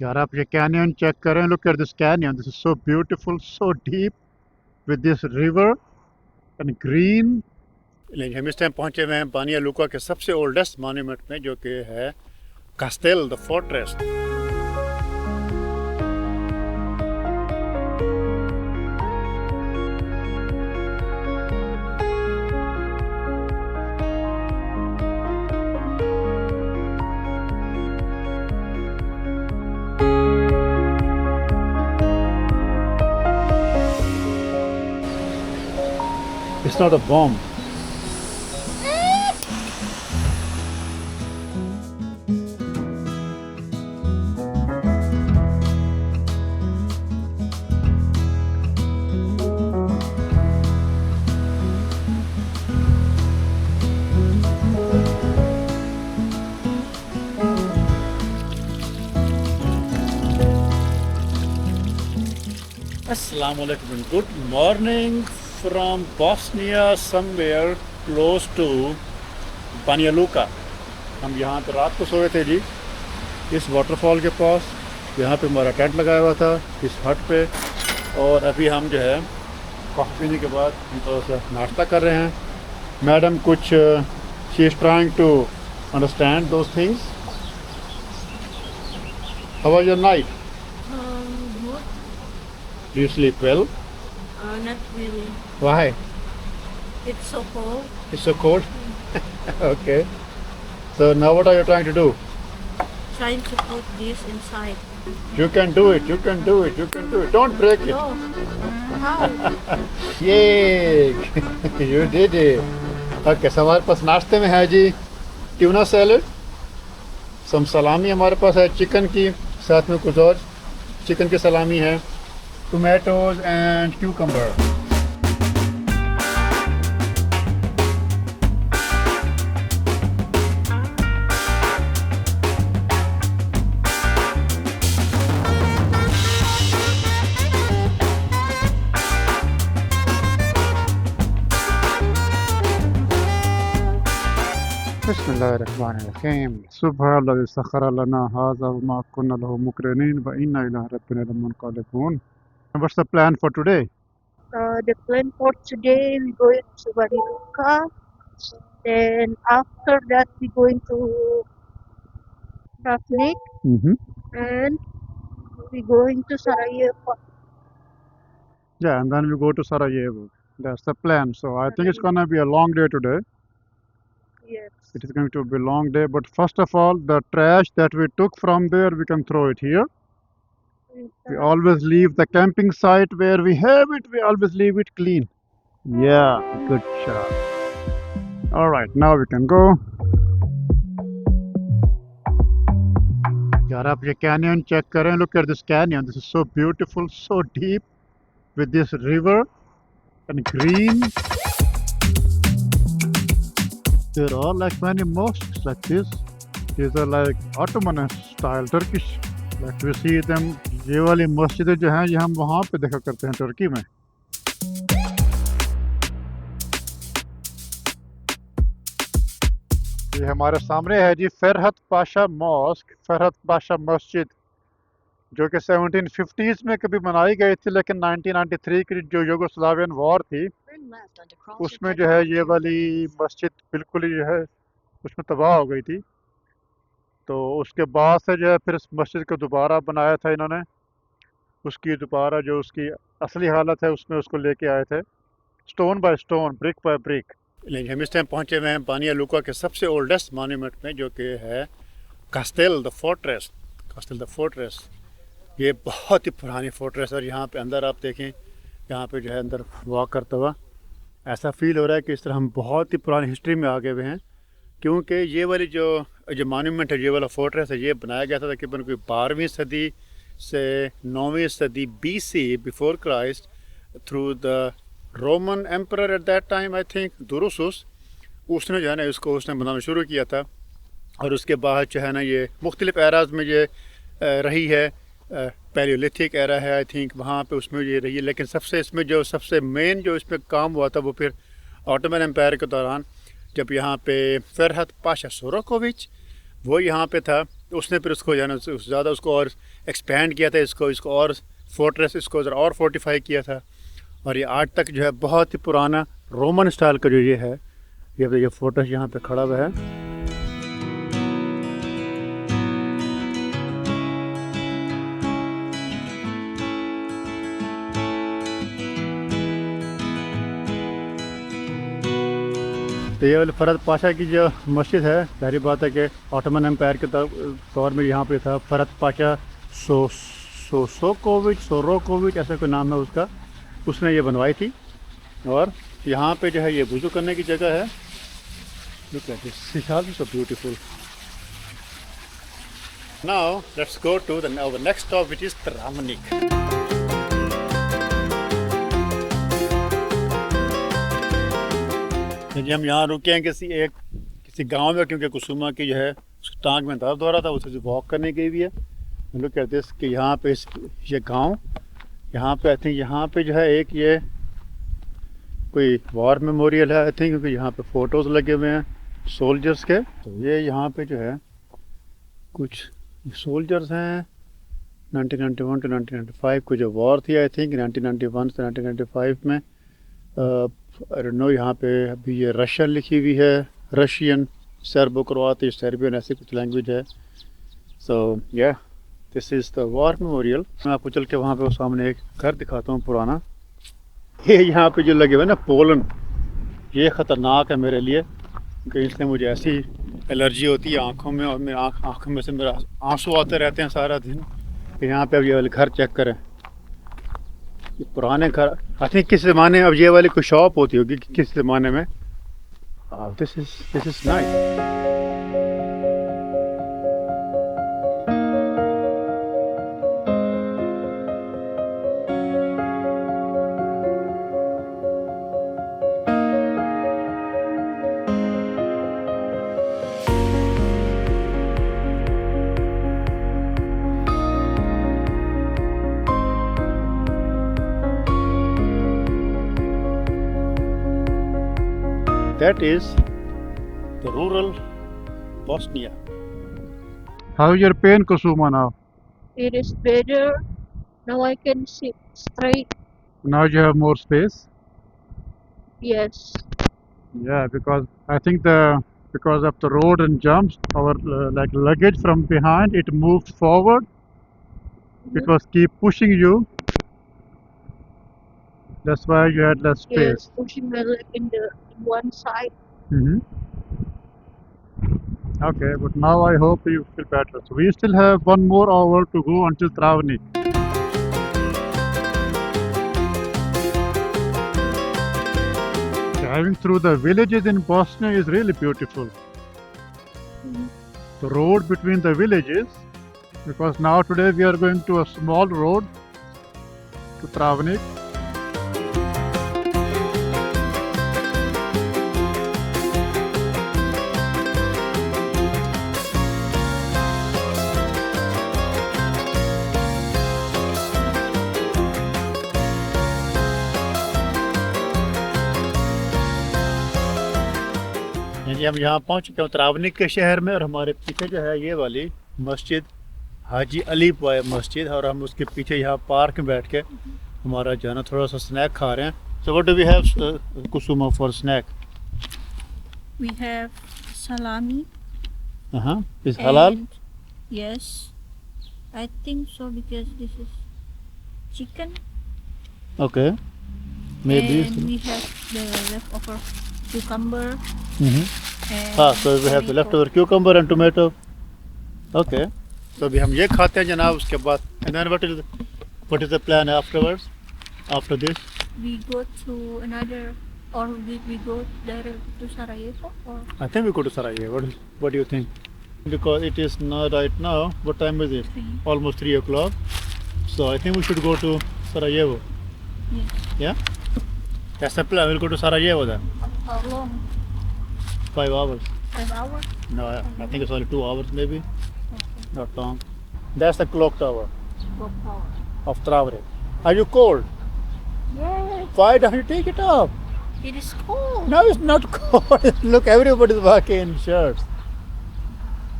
यार आप ये कैनियन चेक करें. Look at this canyon. This is so beautiful, so deep, with this river and green. लेकिन हम इस टाइम पहुंचे हुए हैं बानिया लुका के सबसे ओल्डेस्ट मॉन्यूमेंट में, जो कि है castle the fortress. It's not a bomb. Assalamu alaikum. Good morning from Bosnia, somewhere close to Banja Luka. हम यहाँ पे रात को सोए थे जी, इस वाटरफॉल के पास. यहाँ पे हमारा टेंट लगाया हुआ था इस हट पे. और अभी हम जो है कॉफ़ी पीने के बाद हम थोड़ा सा नाश्ता कर रहे हैं. मैडम कुछ she is trying to understand those things. How was your night? Good. Do you sleep well? Not really. Why? It's so cold. It's so cold. Okay. So now what are you trying to do? Trying to put this inside. You can do it. You can do it. You can do it. Don't break it. No. How? Yay! You did it. Okay. So हमारे पास नाश्ते में है जी tuna salad, सम सलामी हमारे पास है chicken की, साथ में कुछ और चिकन की सलामी है, टोमेटोज एंड क्यूकम्बर. बिस्मिल्लाहिर्रहमानिर्रहीम. सुब्हानल्लाज़ी सख़्खर लना हाज़ा व मा कुन्ना लहू मुक़रिनीन व इन्ना इला रब्बिना लमुनक़लिबून. What's the plan for today? The plan for today, we're going to Bariloka. Then after that, we're going to Ravnik. And we're going to Sarajevo. Yeah, and then we go to Sarajevo. That's the plan. So I think it's gonna be a long day today. Yes. It is going to be a long day. But first of all, the trash that we took from there, we can throw it here. We always leave the camping site where we have it. We always leave it clean. Yeah, good job. All right, now we can go. यार आप ये canyon check करें. Look at this canyon. This is so beautiful, so deep, with this river and green. There are like many mosques like this. These are like Ottoman style, Turkish. Like we see them. ये वाली मस्जिदें जो हैं ये हम वहाँ पे देखा करते हैं तुर्की में. ये हमारे सामने है जी फरहत पाशा मॉस्क, फरहत पाशा मस्जिद, जो कि 1750s में कभी बनाई गई थी, लेकिन 1993 की जो यूगोस्लावियन वॉर थी उसमें जो है ये वाली मस्जिद बिल्कुल ही जो है उसमें तबाह हो गई थी. तो उसके बाद से जो है फिर इस मस्जिद को दोबारा बनाया था इन्होंने. उसकी दोबारा जो उसकी असली हालत है उसमें उसको लेके आए थे, stone by stone, brick by brick. लेकिन हम इस टाइम पहुँचे हुए हैं बानिया लुका के सबसे ओल्डेस्ट मॉन्यूमेंट में, जो कि है castle the fortress. Castle the fortress ये बहुत ही पुरानी फोर्ट्रेस है. और यहाँ पे अंदर आप देखें, यहाँ पे जो है अंदर वॉक करता हुआ ऐसा फील हो रहा है कि इस तरह हम बहुत ही पुरानी हिस्ट्री में आ गए हुए हैं. क्योंकि ये वाली जो मॉन्यूमेंट है, ये वाला फोर्ट्रेस है, ये बनाया गया था तकरीबन कोई 12वीं सदी से 9वीं सदी BC before Christ through the Roman emperor at that time, I think Drusus. उसने जो है ना इसको उसने बनाना शुरू किया था. और उसके बाद जो है ना ये मुख्तलिफ एराज में ये रही है. पैलियोलिथिक एरा है आई थिंक, वहाँ पे उसमें ये रही है. लेकिन सबसे इसमें जो सबसे मेन जो इसमें काम हुआ था वो फिर ऑटोमन एम्पायर के दौरान, जब यहाँ पे फरहत पाशा सोरोकोविच वो यहाँ पे था. तो उसने फिर उसको जो है ना ज़्यादा उसको और एक्सपेंड किया था, इसको और फोर्ट्रेस इसको ज़रा और फोर्टिफाई किया था। और ये आज तक जो है बहुत ही पुराना रोमन स्टाइल का जो ये है, ये फोर्ट्रेस यहाँ पे खड़ा हुआ है। तो ये वाली फरहद पाशा की जो मस्जिद है, जाहिर बात है कि ऑटोमन एम्पायर के दौर में यहाँ पे था। फरहद पाशा सोरोकोविच ऐसा कोई नाम है उसका, उसने ये बनवाई थी। और यहाँ पे जो है ये वुज़ू करने की जगह है। Look at this, it's also so beautiful. Now let's go to the next stop which is Travnik. जी हम यहाँ रुके हैं किसी गांव में, क्योंकि कुसुमा की जो है उसकी टांग में दर्द हो रहा था, उसे वॉक करने की भी है। हम लोग कहते हैं कि यहाँ पे ये गांव, यहाँ पे आई थिंक यहाँ पे जो है एक ये कोई वॉर मेमोरियल है आई थिंक, क्योंकि यहाँ पे फ़ोटोज़ लगे हुए हैं सोल्जर्स के। तो ये यहाँ पे जो है कुछ सोल्जर्स हैं 1991 to 1995 को जो वॉर थी आई थिंक 1991 से 1995 में। आई डोंट नो, यहाँ पे अभी ये रशियन लिखी हुई है, रशियन, सर्बो क्रोआती, सर्बियन, ऐसी कुछ लैंग्वेज है। सो या this is the war memorial. मैं आपको चल के वहाँ पे सामने एक घर दिखाता हूँ पुराना। ये यहाँ पे जो लगे हुए ना पोलन, ये ख़तरनाक है मेरे लिए, क्योंकि इसलिए मुझे ऐसी एलर्जी होती है आँखों में, और मेरे आँखों में से मेरा आंसू आते रहते हैं सारा दिन। यहाँ पे अब ये वाले घर चेक करें, ये पुराने घर, आई थिंक किस ज़माने अब ये वाली कोई शॉप होती होगी किस ज़माने में। This is nice. That is the rural Bosnia. How is your pain, Kusuma, now? It is better. Now I can sit straight. Now you have more space? Yes. Yeah, because I think because of the road and jumps, our like luggage from behind, it moved forward. It was keep pushing you. That's why you had less space. Yes, pushing my leg in one side. Mm-hmm. Okay, but now I hope you feel better. So we still have 1 more hour to go until Travnik. Driving through the villages in Bosnia is really beautiful. The road between the villages, because now today we are going to a small road to Travnik. जी हम यहाँ पहुँच चुके हैं त्रावनिक के शहर में, और हमारे पीछे जो है ये वाली मस्जिद हाजी अली पाए मस्जिद, और हम उसके पीछे यहाँ पार्क में बैठ के हमारा जो है ना थोड़ा सा स्नैक खा रहे हैं। So what do we have कुसुमा for snack? We have salami. Is halal? Yes, I think so, because this is chicken. Okay, maybe. And we have the leftover cucumber. So we have the leftover cucumber and tomato. Okay, so अभी हम ये खाते हैं जनाब, उसके बाद and then what is the plan afterwards? After this? We go to another, or we go direct to Sarajevo, or? I think we go to Sarajevo. What do you think? Because it is not right now. What time is it? 3. Almost 3 o'clock. So I think we should go to Sarajevo. Yes. Yeah? That's the plan. We'll go to Sarajevo then. How long? 5 hours. 5 hours? No, I think it's only 2 hours maybe. Okay. Not long. That's the clock tower Go power. of Travnik. Are you cold? Yes. Why don't you take it off? It is cold. No, it's not cold. Look, everybody's walking in shirts.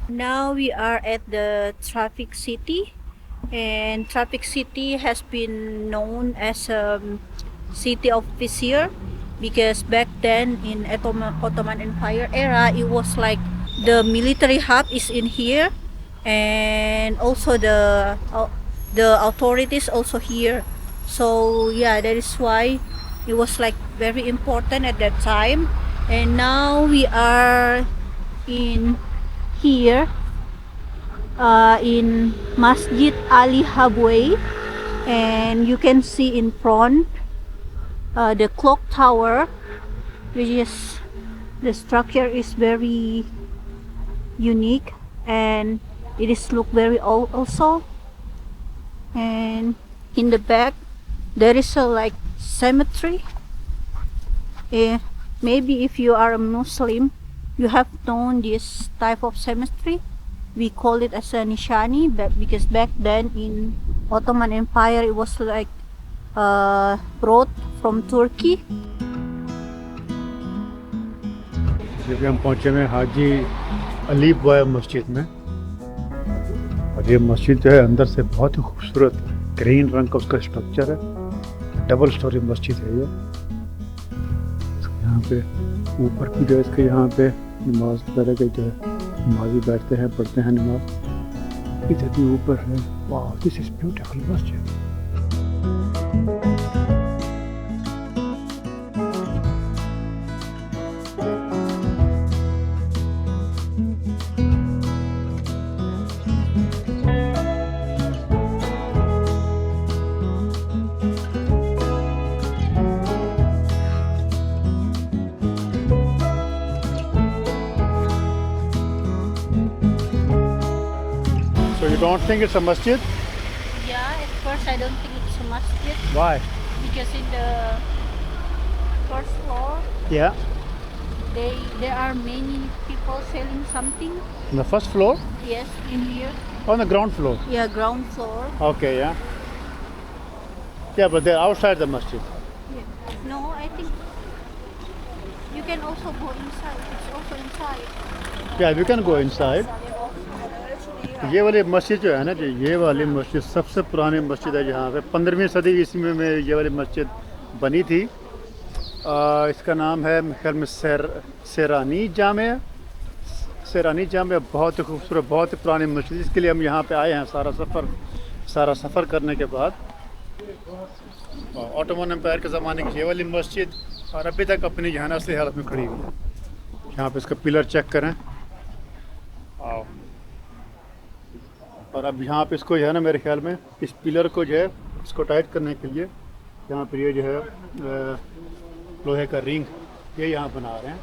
Now we are at the Traffic City, and Traffic City has been known as city of vizier because back then in Ottoman Empire era it was like the military hub is in here, and also the authorities also here. So yeah, that is why it was like very important at that time. And now we are in here in Masjid Ali Habway, and you can see in front the clock tower, which is the structure is very unique and it is look very old also. And in the back there is a like cemetery. Maybe if you are a Muslim you have known this type of cemetery. We call it as a nishani, but because back then in Ottoman Empire it was like brought from Turkey. जब हम पहुँचे हैं Haji Ali boy मस्जिद में, और ये मस्जिद जो है अंदर से बहुत ही खूबसूरत ग्रीन रंग का उसका स्ट्रक्चर है, डबल स्टोरी मस्जिद है ये। यहाँ पे ऊपर भी जो है इसके यहाँ पे नमाज वगैरह के जो है नमाजी बैठते हैं, पढ़ते हैं नमाज। इधर भी ऊपर है। वाह, दिस इज ब्यूटीफुल मस्जिद। So you don't think it's a masjid? Yeah, at first I don't think it's a masjid Why? because in the first floor Yeah. there are many people selling something. On the first floor? Yes, in here. On the ground floor? Yeah, ground floor. Okay, yeah. Yeah, but they're outside the masjid. Yeah. No, I think you can also go inside. It's also inside. Yeah, we can go inside. ये वाली मस्जिद जो है ना, जो ये वाली मस्जिद सबसे पुरानी मस्जिद है जहाँ पे 15वीं सदी ईस्वी में ये वाली मस्जिद बनी थी। इसका नाम है मेरे ख्याल में सेरानी जामिया। सेरानी जामिया बहुत ही खूबसूरत, बहुत ही पुरानी मस्जिद, इसके लिए हम यहाँ पे आए हैं सारा सफ़र करने के बाद। ऑटोमन एम्पायर के ज़माने की ये वाली मस्जिद और अभी तक अपनी यहाँ असली हालत में खड़ी हुई है। यहाँ पे इसका पिलर चेक करें। आओ, और अब यहाँ पे इसको जो है ना, मेरे ख्याल में इस पिलर को जो है इसको टाइट करने के लिए यहाँ पर ये जो है लोहे का रिंग ये यहाँ बना रहे हैं।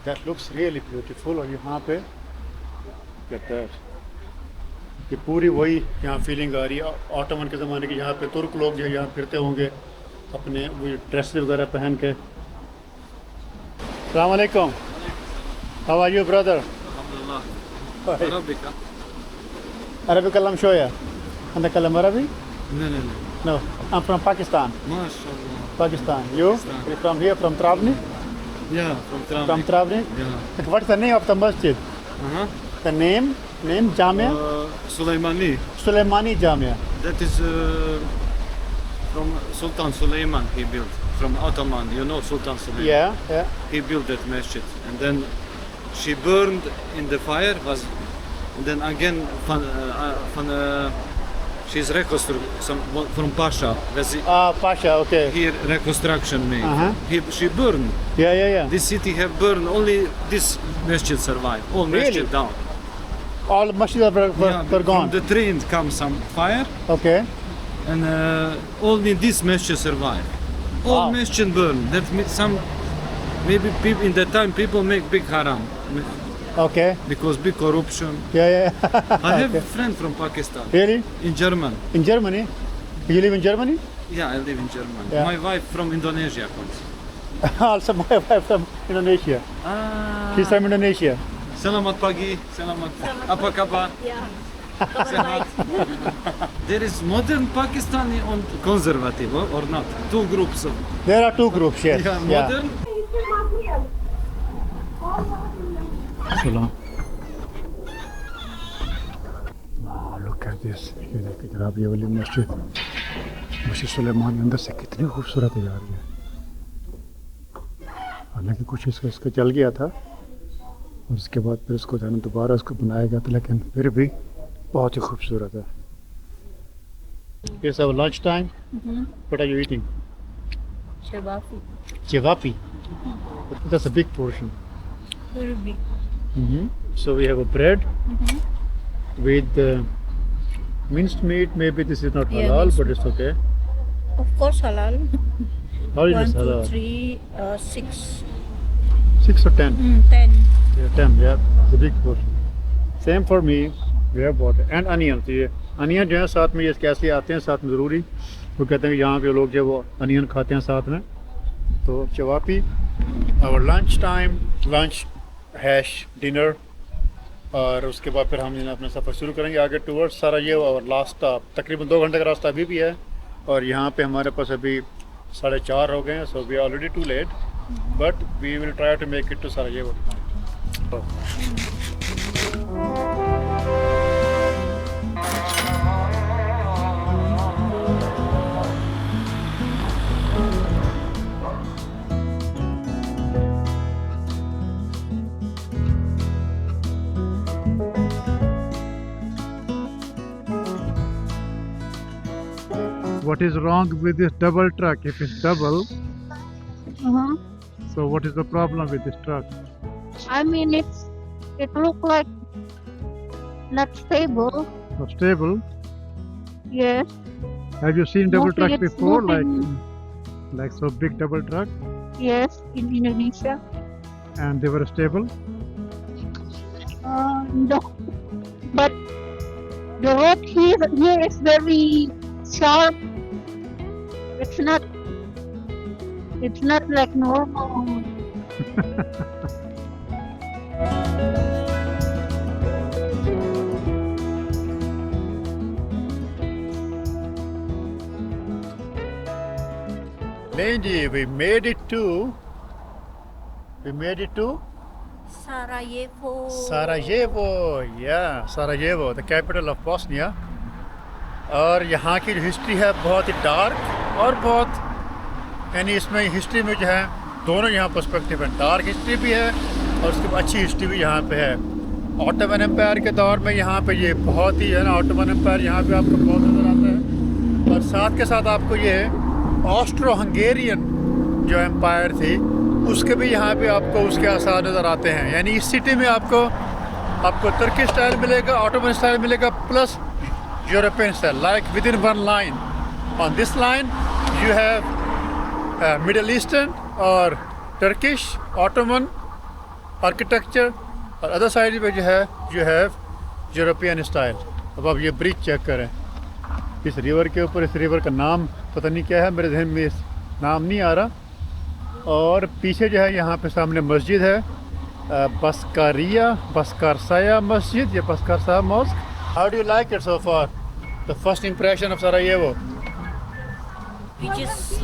That looks really beautiful. और यहाँ पे कहता है कि पूरी वही यहाँ फीलिंग आ रही है ऑटोमन के ज़माने की। यहाँ पे तुर्क लोग जो है यहाँ फिरते होंगे अपने वो ड्रेस वगैरह पहन के। अस्सलाम वालेकुम, how are you brother? Arabic kalam shoya. And the kalam Arabic? No. I'm from Pakistan. MashaAllah. Pakistan. You? Pakistan. You're from here, from Travni? Yeah, from Travnik. From Travni? Yeah. What's the name of the masjid? Uh-huh. The name Jamia? Sulaimani. Sulaimani Jamia. That is from Sultan Suleiman he built. From Ottoman, you know Sultan Suleiman. Yeah. He built that masjid. And then she burned in the fire. And then again she's reconstruct from Pasha. Pasha, okay. Here reconstruction made. Uh-huh. She burned. Yeah. This city have burned. Only this masjid survived. All Really? masjid down. All masjids were gone. From the train comes some fire, Okay. and only this masjid survived. All Wow. masjid burned. That means maybe people in that time people make big haram Okay. because big corruption. Yeah. I have Okay. a friend from Pakistan Really? in German. In Germany? You live in Germany? Yeah, I live in Germany. Yeah. My wife from Indonesia comes. Also my wife from Indonesia. She's from Indonesia. Selamat pagi, selamat. Apa kabar? Yeah. Sehat. There is modern Pakistani and conservative, or not? Two groups of There are two groups, yes. modern. Salam. This. ये देखिए जनाब, ये वाली मस्जिद, मस्जिद सुलेमान अंदर से कितनी खूबसूरत है यार ये। हालांकि कुछ इसका चल गया था और उसके बाद फिर उसको दोबारा उसको बनाया गया था, लेकिन फिर भी बहुत ही खूबसूरत है। It's our lunch time. What are you eating? Shabafi. Cevapi. That's a big portion. Very big. So we have a bread with minced meat. Maybe this is not Yeah, halal, minced but it's okay. Of course halal. How is 1, this 2, halal? 3, 6. 6 or 10? 10. Yeah, 10. Yeah, it's a big portion. Same for me. We have bought and onions. ये onion जो है साथ में, ये कैसे आते हैं साथ में ज़रूरी। वो कहते हैं कि यहाँ पे लोग जो वो अनियन खाते हैं साथ में। तो cevapi, our lunch time, lunch has dinner, और उसके बाद फिर हम अपना सफ़र शुरू करेंगे आगे टूवर्ड्स सरायेवो। और लास्ट स्टॉप तकरीबन 2 घंटे का रास्ता अभी भी है, और यहाँ पे हमारे पास अभी 4:30 हो गए हैं। So we are already too late, but we will try to make it to Sarajevo. What is wrong with this double truck? If it's double, so what is the problem with this truck? I mean, it look like not stable. Not stable. Yes. Have you seen double Mostly truck it's before? moving. Like so big double truck, Yes, in Indonesia. and they were stable. No, but the road here is very sharp. It's not like normal. Lady, we made it to Sarajevo. Sarajevo, yeah, Sarajevo, the capital of Bosnia. और यहाँ की जो history है बहुत ही dark और बहुत, यानी इसमें हिस्ट्री में जो है दोनों यहाँ पर्सपेक्टिव है। डार्क हिस्ट्री भी है और उसकी अच्छी हिस्ट्री भी यहाँ पे है। ऑटोमन एम्पायर के दौर में यहाँ पे ये बहुत ही है ना, ऑटोमन एम्पायर यहाँ पे आपको बहुत नज़र आता है। और साथ के साथ आपको ये ऑस्ट्रो हंगेरियन जो एम्पायर थी उसके भी यहाँ पे आपको उसके आसार नज़र आते हैं। यानी इस सिटी में आपको तुर्की स्टाइल मिलेगा, ऑटोमन स्टाइल मिलेगा, plus European style, like within one line. On this line, you have Middle Eastern or Turkish, Ottoman architecture, और other side पे जो है you have European style. अब आप ये ब्रिज चेक करें इस रिवर के ऊपर। इस रिवर का नाम पता नहीं क्या है, मेरे ज़हन में इस नाम नहीं आ रहा। और पीछे जो है यहाँ पे सामने मस्जिद है, बस्कारसाया मस्जिद या बस्कारसाया mask. How do you like it so far? The first impression of Sarajevo? We just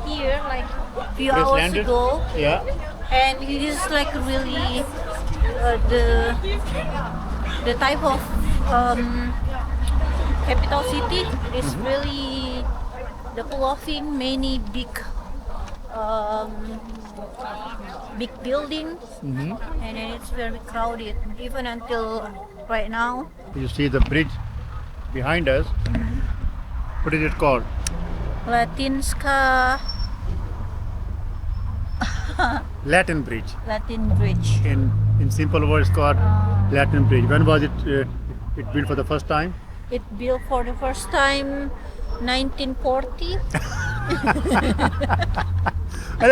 here like a few Just hours landed? ago, Yeah. and it is like really the type of capital city. It's really developing many big buildings, and then it's very crowded even until right now. You see the bridge behind us. What is it called? Latinska Latin Bridge. Latin Bridge. In simple words, called Latin Bridge. When was it built for the first time? It built for the first time 1940. And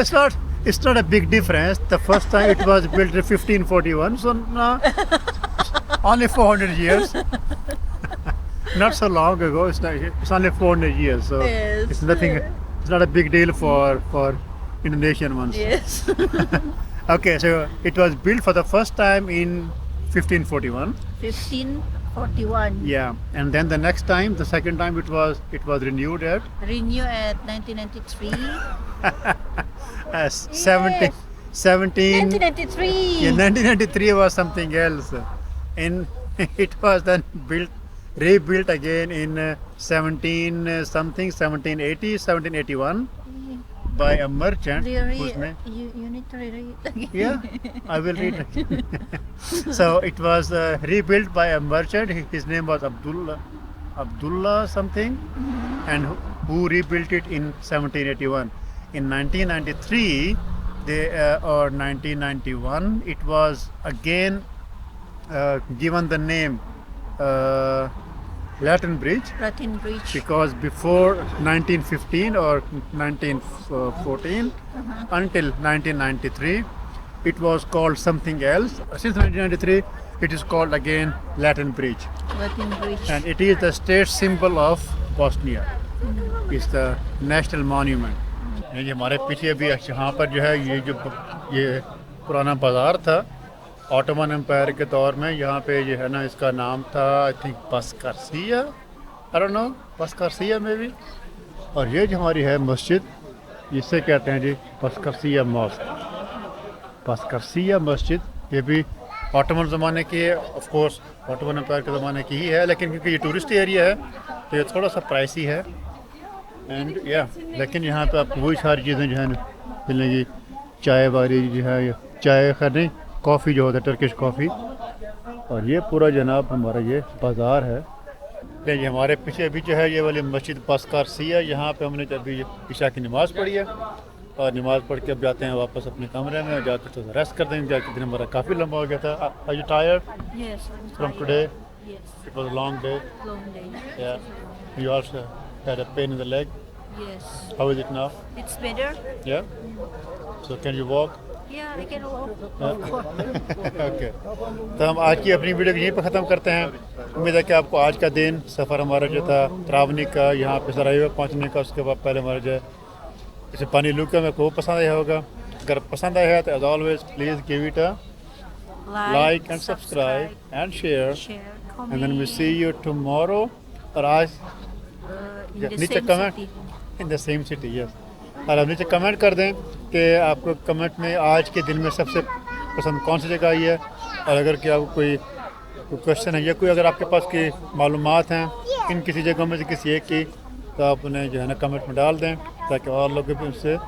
it's not a big difference. The first time it was built in 1541, so only 400 years. Not so long ago. It's only 400 years, so Yes. it's nothing. It's not a big deal for Indonesian ones. Yes. Okay, so it was built for the first time in 1541. 1541. Yeah, and then the next time, the second time, it was renewed at Renew at 1993. 17. 1993. Yeah, 1993 was something else, and it was then built rebuilt again in 1781 by a merchant whose name. You need to read it again. Yeah, I will read it. So it was rebuilt by a merchant. His name was Abdullah something, and who rebuilt it in 1781. In 1993, or 1991, it was again given the name Latin Bridge, Latin Bridge. because before 1915 or 1914 until 1993 it was called something else. Since 1993 it is called again Latin Bridge, Latin Bridge. and it is the state symbol of Bosnia. It's the national monument. ये हमारे पीछे भी यहाँ पर जो है ये पुराना बाजार था ऑटोमन एम्पायर के दौर में। यहाँ पे जो है ना इसका नाम था I think Bascarsija, I don't know, Bascarsija में भी। और ये जो हमारी है मस्जिद, जिसे कहते हैं जी पस्कर्सिया मॉस्क, पस्कर्सिया मस्जिद, ये भी ऑटोमन ज़माने की है। ऑफ कोर्स ऑटोमन एम्पायर के ज़माने की ही है, लेकिन क्योंकि ये टूरिस्ट एरिया है तो ये थोड़ा सा प्राइसी है। एंड लेकिन यहाँ पे आपको वही सारी चीज़ें जो है मिलेंगी, चाय वाली जो है, चाय खैर नहीं, कॉफ़ी जो होता है, टर्किश कॉफ़ी। और ये पूरा जनाब हमारा ये बाज़ार है। ये हमारे पीछे अभी जो है ये वाली मस्जिद पस्कर्सिया, यहाँ पे हमने जब भी इशा की नमाज़ पढ़ी है, और नमाज़ पढ़ के अब जाते हैं वापस अपने कमरे में, और जाकर तो रेस्ट कर देंगे। जाकर दिन हमारा काफ़ी लंबा हो गया था। Are you tired Yes. I'm from tired. Today? Yes. It was a long day. Long day. You also had a pain in the leg? Yes. How is it now? It's better. Yeah so can you walk? Yeah, I can walk. Okay, तो हम आज की अपनी video को यहीं पर ख़त्म करते हैं। उम्मीद है कि आपको आज का दिन, सफ़र हमारा जो था त्रावनी का, यहाँ पे सराइवा पहुँचने का, उसके बाद पहले हमारा जो है इसे पानी लुका में को पसंद आया होगा। अगर पसंद आया है तो as always please give it a like and subscribe and share, Share. and then we Comment. see you tomorrow, or आज In the नीचे same comment city. In the same city. Yes, और आप नीचे कमेंट कर दें कि आपको comment में आज के दिन में सबसे पसंद कौन सी जगह आई है, और अगर कि आपको कोई क्वेश्चन है या कोई अगर आपके पास की मालूमात हैं इन किसी जगह में से किसी एक की, तो आप उन्हें जो है ना कमेंट में डाल दें, ताकि और लोग भी उनसे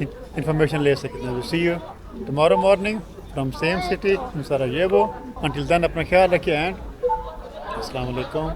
इंफॉर्मेशन ले सकें। We see you tomorrow morning from same city in Sarajevo. Until then अपना ख्याल रखिए एंड अस्सलाम वालेकुम।